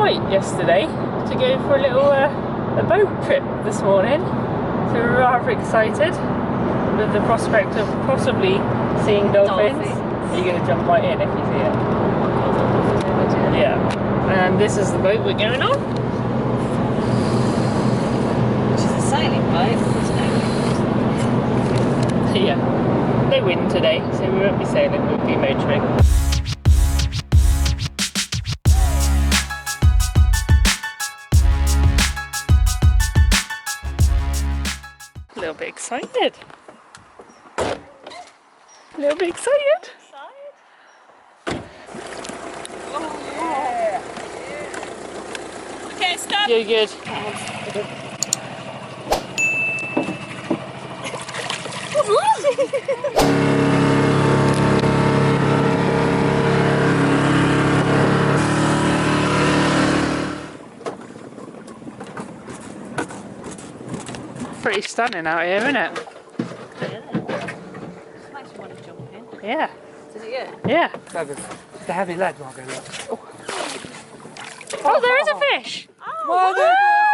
flight yesterday to go for a little a boat trip this morning. So we're rather excited with the prospect of possibly seeing dolphins. You're going to jump right in if you see it. Yeah. And this is the boat we're going on. Which is a sailing boat, isn't it? Yeah. No wind today, so we won't be sailing, we'll be motoring. A little bit excited. A little bit excited. Okay, stop. You're good. Pretty stunning out here, isn't it? Makes you want to jump in. Yeah. Does it you? Yeah. The heavy lead, Margot. Oh, there is a fish! Well, there's a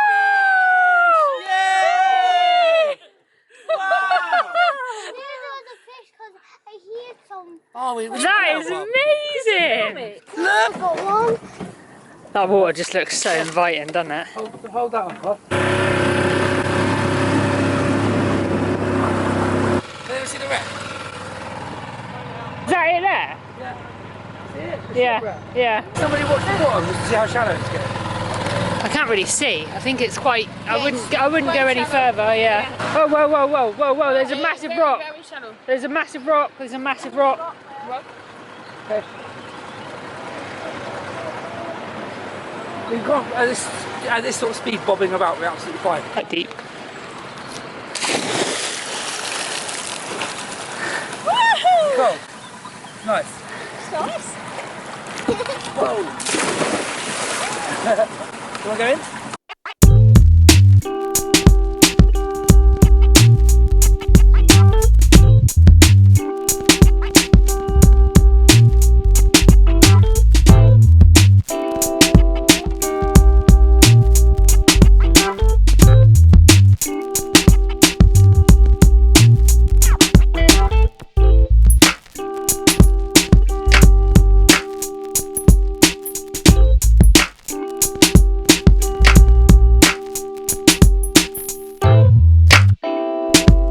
fish! Yay! Wow! Oh, That is amazing! Look! Got one. That water just looks so inviting, doesn't it? Hold that on, Bob. Have you seen the wreck? Is that it there? Yeah. See it? Yeah, yeah. Somebody watch the water to see how shallow it's getting. I can't really see. I think it's quite. I wouldn't go any further. Yeah. Oh, whoa, whoa, whoa, whoa, whoa! There's a massive rock. Very shallow. There's a massive rock. There's a massive rock. Okay. We've got at this sort of speed bobbing about, we're absolutely fine. Quite deep. Woohoo! Cool. Nice. Nice. Whoa. You want to go in?